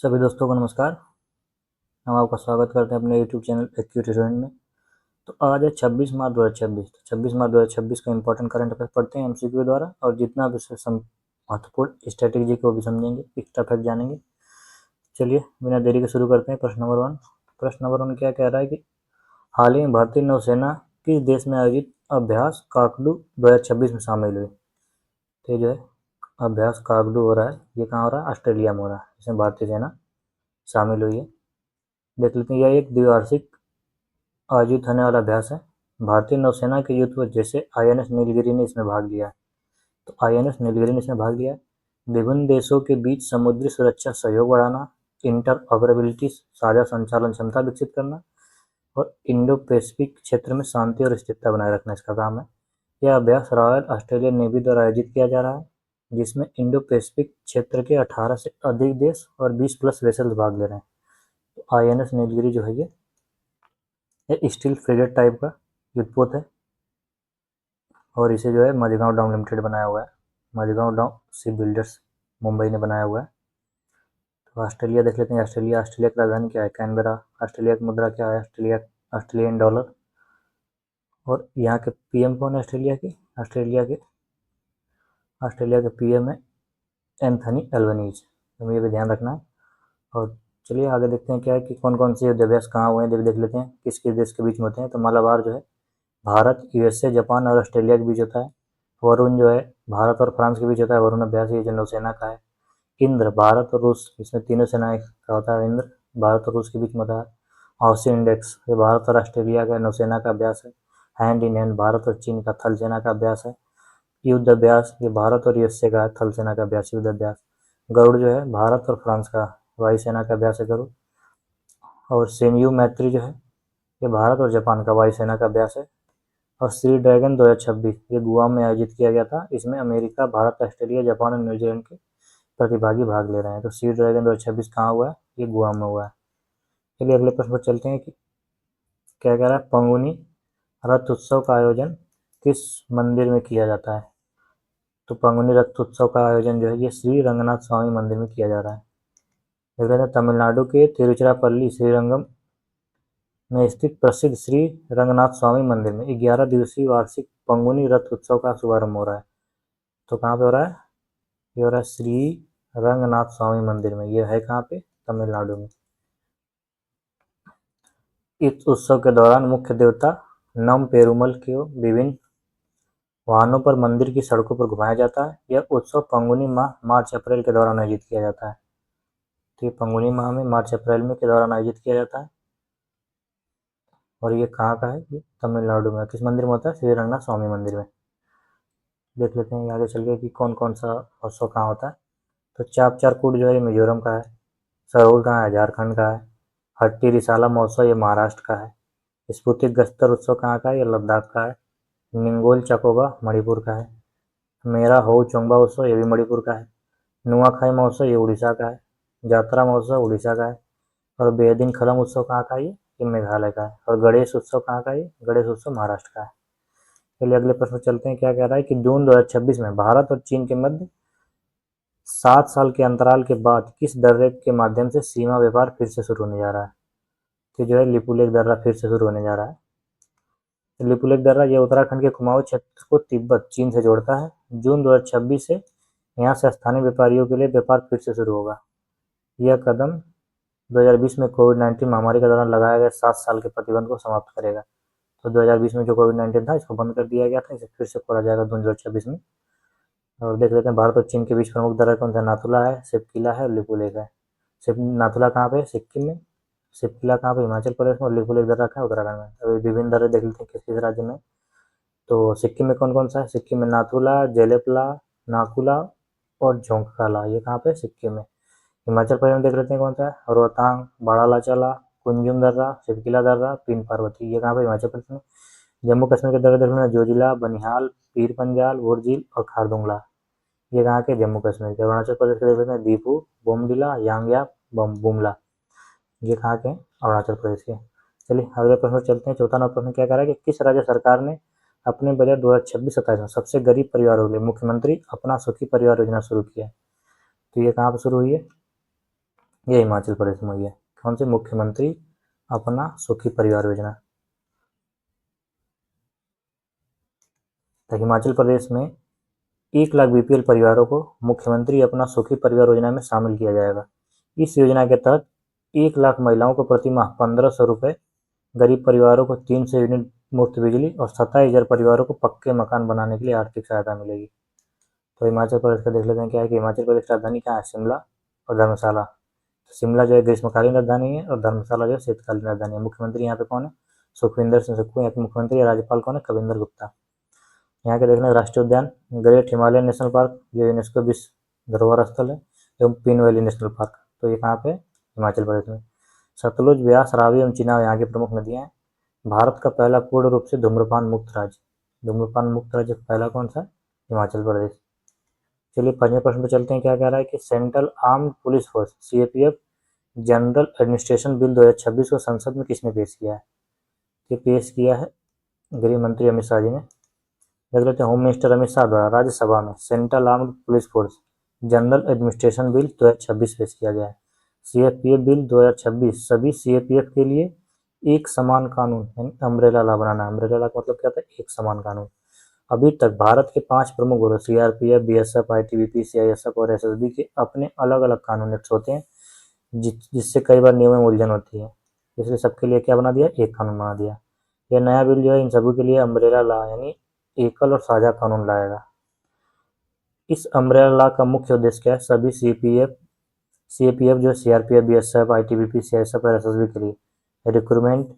सभी दोस्तों को नमस्कार। हम आपका स्वागत करते हैं अपने यूट्यूब चैनल एक्यूट स्टूडेंट में। तो आज है 26 मार्च 2026। तो 26 मार्च 2026 का इंपॉर्टेंट करंट अफेयर पढ़ते हैं एमसीक्यू द्वारा, और जितना भी इससे महत्वपूर्ण स्ट्रेटेजी को भी समझेंगे, एक्स्ट्रा फैक्ट जानेंगे। चलिए बिना देरी के शुरू करते हैं। प्रश्न नंबर 1। प्रश्न नंबर 1 क्या कह रहा है कि हाल ही में भारतीय नौसेना किस देश में आयोजित अभ्यास काकडू 2026 में शामिल हुई। तो ये जो है अभ्यास काकडू हो रहा है, ये कहाँ हो रहा है? ऑस्ट्रेलिया में हो रहा है। इसमें भारतीय सेना शामिल हुई है। देख लेते हैं, यह एक द्विवार्षिक आयोजित होने वाला अभ्यास है। भारतीय नौसेना के युद्धपोत जैसे आईएनएस नीलगिरी ने इसमें भाग लिया है। तो आईएनएस नीलगिरी ने इसमें भाग लिया है। विभिन्न देशों के बीच समुद्री सुरक्षा सहयोग बढ़ाना, इंटरऑपरेबिलिटी साझा संचालन क्षमता विकसित करना, और इंडो पैसिफिक क्षेत्र में शांति और स्थिरता बनाए रखना इसका काम है। यह अभ्यास रॉयल ऑस्ट्रेलियन नेवी द्वारा आयोजित किया जा रहा है, जिसमें इंडो पैसिफिक क्षेत्र के 18 से अधिक देश और 20+ वेसल्स भाग ले रहे हैं। तो आईएनएस नीलगिरी जो है ये स्टील फ्रिगेट टाइप का युद्धपोत है, और इसे जो है माझगांव डाउन लिमिटेड बनाया हुआ है। Mazagaon down ship builders Mumbai ने बनाया हुआ है। तो ऑस्ट्रेलिया देख लेते हैं। ऑस्ट्रेलिया की राजधानी क्या है? कैनबरा। ऑस्ट्रेलिया की मुद्रा क्या है? Australian dollar. और यहाँ के पीएम कौन है ऑस्ट्रेलिया के पीएम है एंथनी एल्बनीज। हमें ये भी ध्यान रखना है। और चलिए आगे देखते हैं क्या है कि कौन कौन से युद्धाभ्यास कहाँ हुए हैं। देख लेते हैं किस किस देश के बीच में होते हैं। तो मालाबार जो है भारत, यूएसए, जापान और ऑस्ट्रेलिया के बीच होता है। वरुण जो है भारत और फ्रांस के बीच होता है। वरुण अभ्यास ये जो नौसेना का है। इंद्र भारत और रूस, इसमें तीनों सेनाएं का होता है। इंद्र भारत और रूस के बीच में होता है। हाउसी इंडेक्स ये भारत और ऑस्ट्रेलिया का नौसेना का अभ्यास है। हैंड इन हैंड भारत और चीन का थल सेना का अभ्यास है। युद्ध अभ्यास ये भारत और यूएसए का थल सेना का अभ्यास युद्ध अभ्यास। गरुड़ जो है भारत और फ्रांस का वायुसेना का अभ्यास है गरुड़। और सेन्यू मैत्री जो है ये भारत और जापान का वायुसेना का अभ्यास है। और सी ड्रैगन 2026 ये गुआम में आयोजित किया गया था। इसमें अमेरिका, भारत, ऑस्ट्रेलिया, जापान और न्यूजीलैंड के प्रतिभागी भाग ले रहे हैं। तो सी ड्रैगन 2026 कहाँ हुआ है? ये गुआम में हुआ है। चलिए अगले प्रश्न पर चलते हैं कि क्या कह रहा है। पंगुनी रथ उत्सव का आयोजन किस मंदिर में किया जाता है? तो पंगुनी रथ उत्सव का आयोजन जो है ये श्री रंगनाथ स्वामी मंदिर में किया जा रहा है। देख रहे हैं तमिलनाडु के तिरुचिरापल्ली श्रीरंगम में स्थित प्रसिद्ध श्री रंगनाथ स्वामी मंदिर में 11 दिवसीय वार्षिक पंगुनी रथ उत्सव का शुभारंभ हो रहा है। तो कहाँ पे हो रहा है? ये हो रहा है श्री रंगनाथ स्वामी मंदिर में। ये है कहाँ पे? तमिलनाडु में। इस उत्सव के दौरान मुख्य देवता नम पेरुमल को विभिन्न वाहनों पर मंदिर की सड़कों पर घुमाया जाता है। यह उत्सव पंगुनी माह मार्च अप्रैल के दौरान आयोजित किया जाता है। तो ये पंगुनी माह में मार्च अप्रैल में के दौरान आयोजित किया जाता है। और ये कहाँ का है? ये तमिलनाडु में। किस मंदिर में होता है? श्री रंगनाथ स्वामी मंदिर में। देख लेते हैं आगे चल के कि कौन कौन सा उत्सव कहाँ होता है। तो चाप चारकूट जो है मिजोरम का है। सरोल कहाँ है? झारखंड का है। हट्टी रिसाला महोत्सव ये महाराष्ट्र का है। स्पुतिक गस्तर उत्सव कहाँ का है? ये लद्दाख का है। निंगोल चकोबा मणिपुर का है। मेरा हो चोंगबा उत्सव ये भी मणिपुर का है। नुआखाई महोत्सव ये उड़ीसा का है। जात्रा महोत्सव उड़ीसा का है। और बेदिन खलम उत्सव कहाँ का है? ये मेघालय का है। और गणेश उत्सव कहाँ का है? गणेश उत्सव महाराष्ट्र का है। चलिए अगले प्रश्न चलते हैं। क्या कह रहा है कि जून 2026 में भारत और चीन के मध्य 7 साल के अंतराल के बाद किस दर्रे के माध्यम से सीमा व्यापार फिर से शुरू होने जा रहा है? तो जो है लिपुलेख दर्रा फिर से शुरू होने जा रहा है। तो लिपुलेख दर्रा यह उत्तराखंड के कुमाऊं क्षेत्र को तिब्बत चीन से जोड़ता है। जून 2026 से यहाँ से स्थानीय व्यापारियों के लिए व्यापार फिर से शुरू होगा। यह कदम 2020 में कोविड-19 महामारी के दौरान लगाए गए 7 साल के प्रतिबंध को समाप्त करेगा। तो 2020 में जो कोविड-19 था इसको बंद कर दिया गया था, इसे फिर से खोला जाएगा 2026 में। और देख लेते हैं भारत और चीन के बीच प्रमुख दर्रा कौन सा? नाथुला है, सिपकिला है और लिपुलेख है। नाथुला कहाँ पे? सिक्किम में। सिपकिला कहाँ पे? हिमाचल प्रदेश में। और लिपुलेख दर्रा कहाँ है? उत्तराखंड में। अभी विभिन्न दर्रे देख लेते हैं किस किस राज्य में। तो सिक्किम में कौन कौन सा है? सिक्किम में नाथुला, जेलेपला, नाकुला और झोंककाला, ये कहाँ पे? सिक्किम में। हिमाचल प्रदेश में देख लेते हैं कौन सा है? रोहतांग, बाड़ालाचाला, कुंजुम दर्रा, सिपकिला दर्रा, पीन पार्वती, ये कहाँ पे? हिमाचल प्रदेश में। जम्मू कश्मीर के दर्रे देख लेना जोजिला, बनिहाल, पीर पंजाल, वुरजील और खारदुंगला, ये कहाँ के? जम्मू कश्मीर के। अरुणाचल प्रदेश के देख लेते हैं दीपू, बोमडिला, यांगयाप, बुमला, ये कहाँ के? अरुणाचल प्रदेश के। चलिए अगले प्रश्न चलते हैं। चौथा नंबर प्रश्न क्या कह रहा है कि किस राज्य सरकार ने अपने बजट 2026-27 में सबसे गरीब परिवारों के लिए मुख्यमंत्री अपना सुखी परिवार योजना शुरू किया है? तो ये कहाँ पर शुरू हुई है? ये हिमाचल प्रदेश में हुई है। कौन सी? मुख्यमंत्री अपना सुखी परिवार योजना। तो हिमाचल प्रदेश में 1 लाख बीपीएल परिवारों को मुख्यमंत्री अपना सुखी परिवार योजना में शामिल किया जाएगा। इस योजना के तहत 1 लाख महिलाओं को प्रति माह 1500 रुपये, गरीब परिवारों को 300 यूनिट मुफ्त बिजली और 27,000 परिवारों को पक्के मकान बनाने के लिए आर्थिक सहायता मिलेगी। तो हिमाचल प्रदेश का देख लेते हैं क्या है कि हिमाचल प्रदेश की राजधानी क्या है? शिमला और धर्मशाला। तो शिमला जो है ग्रीष्मकालीन राजधानी है और धर्मशाला जो है शीतकालीन राजधानी है। मुख्यमंत्री यहाँ पे कौन है? सुखविंदर सिंह सुक्खू यहाँ के मुख्यमंत्री है। राज्यपाल कौन है? कविंदर गुप्ता। यहाँ के देखना राष्ट्रीय उद्यान ग्रेट हिमालयन नेशनल पार्क, जो यूनेस्को विश्व धरोहर स्थल है, एवं पीन वैली नेशनल पार्क। तो ये कहाँ पे? हिमाचल प्रदेश में। सतलुज, ब्यास, रावी एवं चिनाब यहाँ की प्रमुख नदियाँ हैं। भारत का पहला पूर्ण रूप से धूम्रपान मुक्त राज्य। धूम्रपान मुक्त राज्य पहला कौन सा? हिमाचल प्रदेश। चलिए 5वें प्रश्न पे चलते हैं। क्या कह रहा है कि central armed police force CAPF general administration bill 2026 को संसद में किसने पेश किया है? ये पेश किया है गृह मंत्री अमित शाह जी ने। देख लेते हैं। होम मिनिस्टर अमित शाह द्वारा राज्यसभा में central armed police force general administration bill 2026 पेश किया गया है। सीएपीएफ बिल 2026 सभी सीएपीएफ के लिए एक समान कानून यानी अम्ब्रेला लॉ बनाना। अम्ब्रेला लॉ का मतलब क्या होता है? एक समान कानून। अभी तक भारत के 5 प्रमुख बलों सीआरपीएफ, बीएसएफ, आईटीबीपी, सीआईएसएफ और एसएसबी के अपने अलग अलग कानून एक्ट होते हैं, जिससे कई बार नियमों में उलझन होती है। इसलिए सबके लिए क्या बना दिया? एक कानून बना दिया। यह नया बिल जो है इन सभी के लिए अम्ब्रेला लॉ यानी एकल और साझा कानून लाएगा। इस अम्ब्रेला लॉ का मुख्य उद्देश्य क्या है? सभी सीएपीएफ जो सीआरपीएफ, बीएसएफ, आईटीबीपी, सीआईएसएफ और एसएसबी के लिए रिक्रूटमेंट,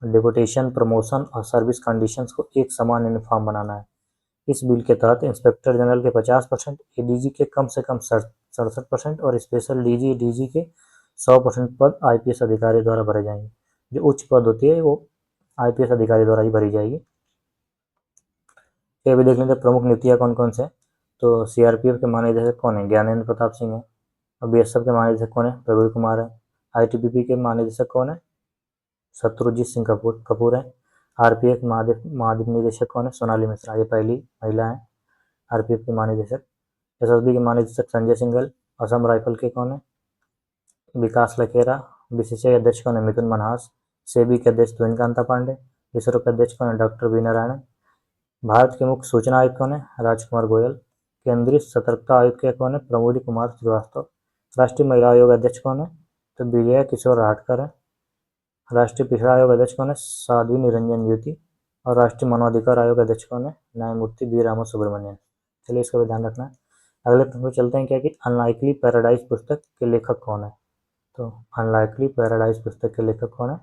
डिप्यूटेशन, प्रमोशन और सर्विस कंडीशंस को एक समान यूनिफॉर्म बनाना है। इस बिल के तहत इंस्पेक्टर जनरल के 50%, एडीजी के कम से कम 67% और स्पेशल डीजी, डीजी के 100% पद आईपीएस अधिकारी द्वारा भरे जाएंगे। जो उच्च पद होती है वो आईपीएस अधिकारी द्वारा ही भरी जाएगी। ये भी देख लेंगे प्रमुख नियुक्तियाँ कौन कौन से। तो सीआरपीएफ के महानिदेशक कौन है? ज्ञानेंद्र प्रताप सिंह है। और बीएसएफ के महानिदेशक कौन है? प्रवीण कुमार है। आईटीबीपी के महानिदेशक कौन है? शत्रुजीत सिंह कपूर है। आरपीएफ महानिदेशक कौन है? सोनाली मिश्रा। ये पहली महिला है आरपीएफ के महानिदेशक। एसएसबी के महानिदेशक संजय सिंघल। असम राइफल के कौन है? विकास लखेरा। बीसीसीआई अध्यक्ष कौन है? मिथुन मनहास। सेबी के अध्यक्ष तुहिन कांता पांडे। इसरो के अध्यक्ष कौन है? Doctor V Narayanan. भारत के मुख्य सूचना आयुक्त कौन है? राजकुमार गोयल। केंद्रीय सतर्कता आयुक्त के कौन है? प्रमोदी कुमार श्रीवास्तव। राष्ट्रीय महिला आयोग अध्यक्ष कौन है? तो विजया किशोर राहटकर है। राष्ट्रीय पिछड़ा आयोग अध्यक्ष कौन है? साध्वी निरंजन ज्योति। और राष्ट्रीय मानवाधिकार आयोग अध्यक्ष कौन है? न्यायमूर्ति बी रामा सुब्रमण्यन। चलिए इसका भी ध्यान रखना है। अगले प्रश्न पर चलते हैं। क्या कि अनलाइकली पैराडाइज पुस्तक के लेखक कौन है? तो अनलाइकली पैराडाइज पुस्तक के लेखक कौन है?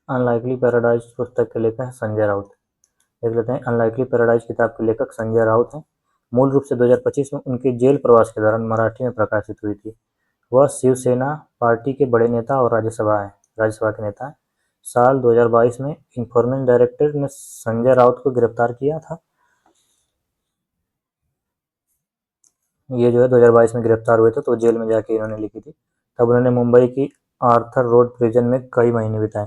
अनलाइकली पैराडाइज पुस्तक के लेखक है संजय राउत। देख लेते हैं। अनलाइकली पैराडाइज किताब के लेखक संजय राउत हैं। मूल रूप से 2025 में उनके जेल प्रवास के दौरान मराठी में प्रकाशित हुई थी। वह शिवसेना पार्टी के बड़े नेता और राज्यसभा के नेता हैं। साल 2022 में इन्फोर्समेंट डायरेक्टरेट ने संजय राउत को गिरफ्तार किया था। ये जो है 2022 में गिरफ्तार हुए थे तो जेल में जाके इन्होंने लिखी थी। तब उन्होंने मुंबई की आर्थर रोड प्रिजन में कई महीने बिताए।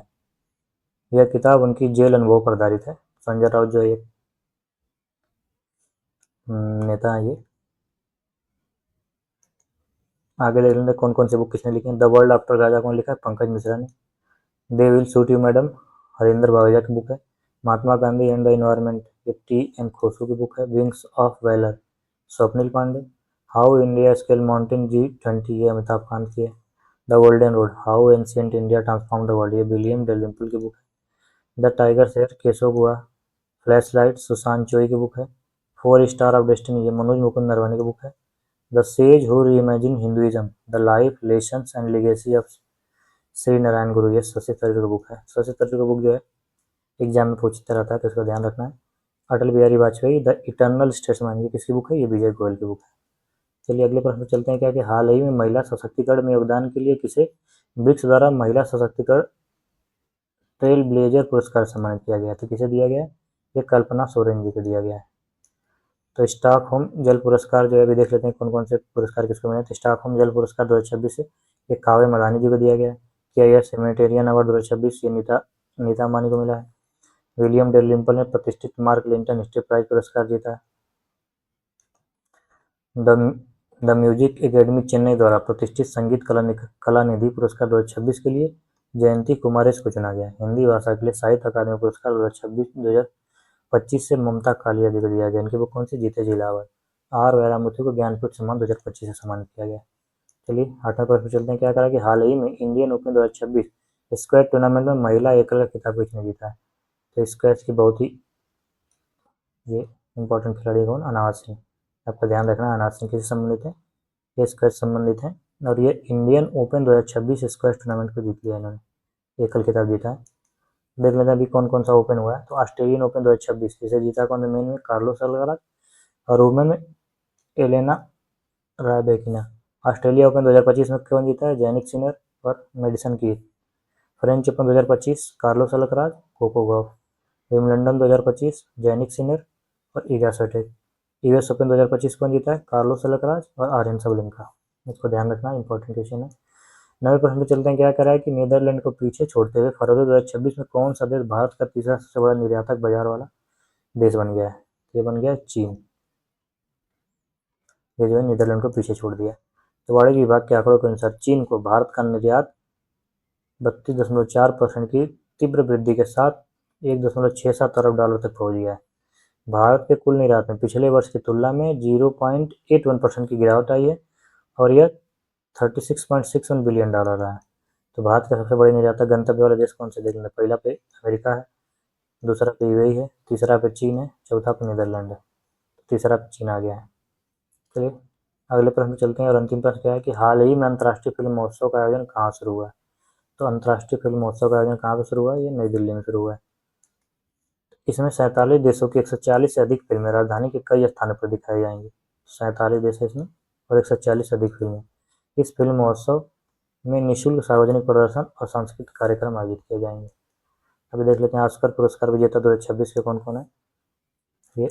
यह किताब उनकी जेल अनुभव पर आधारित है। संजय राउत जो है नेता है ये। आगे देख लेंगे कौन कौन सी बुक किसने लिखी है। द वर्ल्ड आफ्टर गाजा कौन लिखा है? पंकज मिश्रा ने। They will shoot you madam Harinder Baweja की बुक है। Mahatma Gandhi and the environment ये टी एन खोसू की बुक है। Wings of valour Swapnil Pandey. How India scale mountain G20 ये अमिताभ कांत की है। The golden road how ancient India transform the world ये विलियम डेलिम्पल की बुक है। The tiger share Keshav Guha. Flash light Sushant चोई की बुक है। 4 स्टार ऑफ डेस्टिनी ये मनोज मुकुंद नरवानी की बुक है। The sage who reimagine Hinduism the life lessons and legacy of Shri Narayan गुरु ये शशि थरूर की बुक है। शशि थरूर की बुक जो है एग्जाम में पूछता रहता है तो इसका ध्यान रखना है। Atal Bihari Vajpayee the eternal statesman ये किसकी बुक है? ये विजय गोयल की बुक है। चलिए अगले प्रश्न पर चलते हैं। क्या कि हाल ही में महिला सशक्तिकरण में योगदान के लिए किसे ब्रिक्स द्वारा महिला सशक्तिकरण ट्रेल ब्लेजर पुरस्कार सम्मानित किया गया? तो किसे दिया गया है? ये कल्पना सोरेन जी को दिया गया है। तो स्टॉकहोम जल पुरस्कार जो है अभी देख लेते हैं कौन कौन से पुरस्कार किसको मिले। तो स्टॉकहोम जल पुरस्कार 2026 से ये काव्य मदानी जी को दिया गया है। KIS ह्यूमैनिटेरियन अवार्ड 2026 ये नीता अंबानी को मिला है। विलियम डेलिम्पल ने प्रतिष्ठित मार्क लिंटन हिस्ट्री प्राइज पुरस्कार जीता है। The the music academy Chennai द्वारा प्रतिष्ठित संगीत कला निधि पुरस्कार 2026 के लिए जयंती कुमारेश को चुना गया। हिंदी भाषा के लिए साहित्य अकादमी पुरस्कार 2025 से ममता कालिया जी को दिया गया। इनकी बुक कौन सी? जीते जी इलाहाबाद। आर व्यारामूर्ति को ज्ञानपीठ सम्मान 2025 से सम्मानित किया गया। चलिए 8वें प्रश्न चलते हैं। क्या करा कि हाल ही में इंडियन ओपन 2026 स्क्वैश टूर्नामेंट में महिला एकल का खिताब किसने जीता है? तो स्क्वैश की बहुत ही ये इंपॉर्टेंट खिलाड़ी कौन? अनाहत सिंह। आपका ध्यान रखना, अनाहत सिंह किससे संबंधित है? ये स्क्वैश संबंधित है और ये इंडियन ओपन 2026 स्क्वैश टूर्नामेंट को जीत लिया इन्होंने, एकल खिताब जीता है। देख लेते हैं अभी कौन कौन सा ओपन हुआ है। तो ऑस्ट्रेलियन ओपन 2026 जिसे जीता कौन? मेन में कार्लोस अल्काराज और वुमेन में एलेना रायबैकिना। ऑस्ट्रेलिया ओपन 2025 में कौन जीता है? जैनिक सिनर और Madison Keys. French Open 2025 Carlos Alcaraz, Coco Gauff. Wimbledon 2025 Jannik Sinner और इगा स्वियाटेक। यूएस ओपन 2025 कौन जीता है? कार्लोस अल्काराज और आर्यन सबलेंका। इसको ध्यान रखना, इंपॉर्टेंट क्वेश्चन है। 9वें प्रश्न पे चलते हैं। क्या करा है कि नीदरलैंड को पीछे छोड़ते हुए फरवरी 2026 में कौन सा देश भारत का तीसरा सबसे बड़ा निर्यातक बाजार वाला देश बन गया है? ये बन गया चीन। ये जो है नीदरलैंड को पीछे छोड़ दिया। तो वाणिज्य विभाग के आंकड़ों के अनुसार चीन को भारत का निर्यात 32.4% की तीव्र वृद्धि के साथ 1.67 अरब डॉलर तक पहुंच गया है। भारत के कुल निर्यात में पिछले वर्ष की तुलना में 0.81% की गिरावट आई है और यह 36.61 बिलियन डॉलर रहा है। तो भारत का सबसे बड़े निर्यातक गंतव्य वाले देश कौन से? देख लें। पहला पे अमेरिका है, दूसरा पे यूएई है, तीसरा पे चीन है, चौथा पे नीदरलैंड है। तीसरा पे चीन आ गया है। चलिए अगले प्रश्न चलते हैं और अंतिम प्रश्न क्या है कि हाल ही में अंतर्राष्ट्रीय फिल्म महोत्सव का आयोजन कहाँ शुरू हुआ है? तो अंतर्राष्ट्रीय फिल्म महोत्सव का आयोजन कहाँ पर शुरू हुआ है? ये नई दिल्ली में शुरू हुआ है। इसमें 47 देशों की 140 से अधिक फिल्में राजधानी के कई स्थानों पर दिखाई जाएंगी। 47 देश है इसमें और 140 से अधिक फिल्में। इस फिल्म महोत्सव में निःशुल्क सार्वजनिक प्रदर्शन और सांस्कृतिक कार्यक्रम आयोजित किए जाएंगे। अभी देख लेते हैं ऑस्कर पुरस्कार विजेता 2026 के कौन कौन है। ये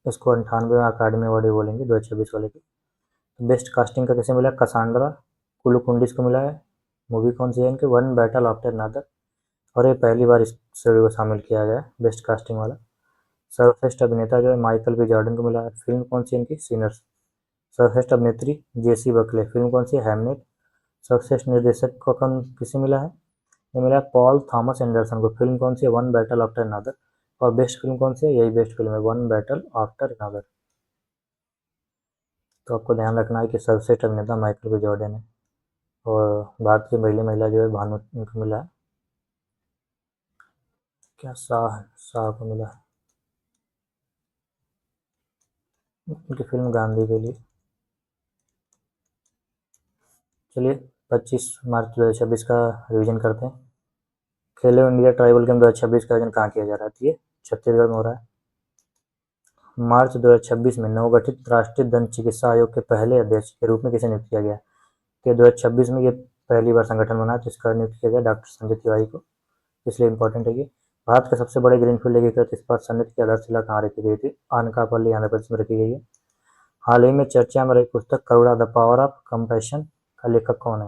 इसको 98वां अकादमी अवार्ड भी बोलेंगे 2026 वाले की। बेस्ट कास्टिंग का कैसे मिला? कसांड्रा कुलुकुंडिस को मिला है। मूवी कौन सी है इनके? One battle after another. और ये पहली बार इस श्रेणी को शामिल किया गया है बेस्ट कास्टिंग वाला। सर्वश्रेष्ठ अभिनेता जो है माइकल बी जॉर्डन को मिला है। फिल्म कौन सी इनकी? सिनर्स। सर्वश्रेष्ठ अभिनेत्री जेसी बकले। फिल्म कौन सी है? हैमनेट। सर्वश्रेष्ठ निर्देशक को कौन किसे मिला है? ये मिला पॉल थॉमस एंडरसन को। फिल्म कौन सी है? One battle after another. और बेस्ट फिल्म कौन सी है? यही बेस्ट फिल्म है, वन बैटल आफ्टर अनदर। तो आपको ध्यान रखना है कि सर्वश्रेष्ठ अभिनेता माइकल बी जॉर्डन है और भारत की महिला जो है भानु उनको मिला है। क्या शाह शाह को मिला है उनकी फिल्म गांधी के लिए। चलिए 25 मार्च 2026 का रिवीजन करते हैं। खेलो इंडिया ट्राइबल गेम 2026 का आयोजन कहाँ किया जा रहा है? ये छत्तीसगढ़ में हो रहा है। मार्च 2026 में नवगठित राष्ट्रीय दंत चिकित्सा आयोग के पहले अध्यक्ष के रूप में किसे नियुक्त किया गया? कि 2026 में ये पहली बार संगठन बना तो इसका नियुक्त किया गया डॉक्टर संजय तिवारी को, इसलिए इंपॉर्टेंट है कि भारत के सबसे बड़े ग्रीनफील्ड एकीकृत इस्पात संयंत्र की आधारशिला कहाँ रखी गई थी? अनकापल्ली आंध्र प्रदेश में रखी गई है। हाल ही में चर्चा में रही पुस्तक करुणा द पावर ऑफ कंपैशन का लेखक कौन है?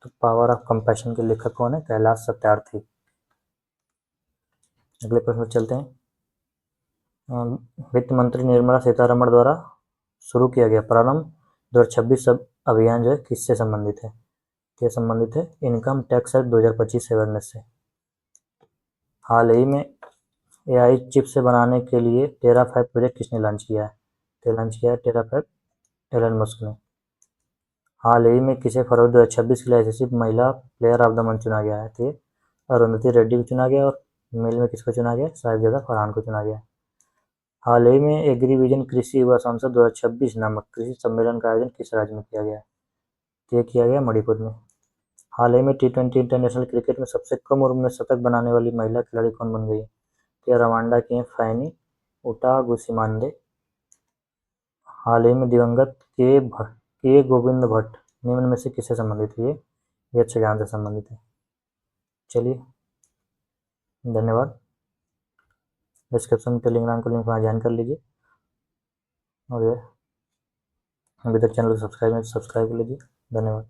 तो पावर ऑफ कंपैशन के लेखक कौन है? कैलाश सत्यार्थी। अगले प्रश्न पर चलते हैं। वित्त मंत्री निर्मला सीतारमण द्वारा शुरू किया गया प्रारंभ 2026 अभियान जो है किससे संबंधित है? ये संबंधित है इनकम टैक्स एक्ट 2025 अवेयरनेस से। हाल ही में एआई चिप से बनाने के लिए टेराफाइव प्रोजेक्ट किसने लॉन्च किया है? तो लॉन्च किया है टेराफाइव एलन मस्क ने। हाल ही में किसे फरवरी 2026 के लिए आईसीसी महिला प्लेयर ऑफ द मंथ चुना गया है? तो अरुंधति रेड्डी को चुना गया और मेल में किसको चुना गया? साहिबजादा फरहान को चुना गया। हाल ही में एग्रीविजन कृषि युवा संसद 2026 नामक कृषि सम्मेलन का आयोजन किस राज्य में किया गया? ये किया गया मणिपुर में। हाल ही में T20 इंटरनेशनल क्रिकेट में सबसे कम उम्र में शतक बनाने वाली महिला खिलाड़ी कौन बन गई? तो रवांडा की हैं फैनी उटागुसिमांडे। हाल ही में दिवंगत के गोविंद भट्ट निम्न में से किससे संबंधित है? ये यक्षगान से संबंधित है। चलिए धन्यवाद। डिस्क्रिप्शन में टेलीग्राम का लिंक वहाँ ज्वाइन कर लीजिए और अभी तक चैनल को सब्सक्राइब नहीं तो सब्सक्राइब कर लीजिए। धन्यवाद।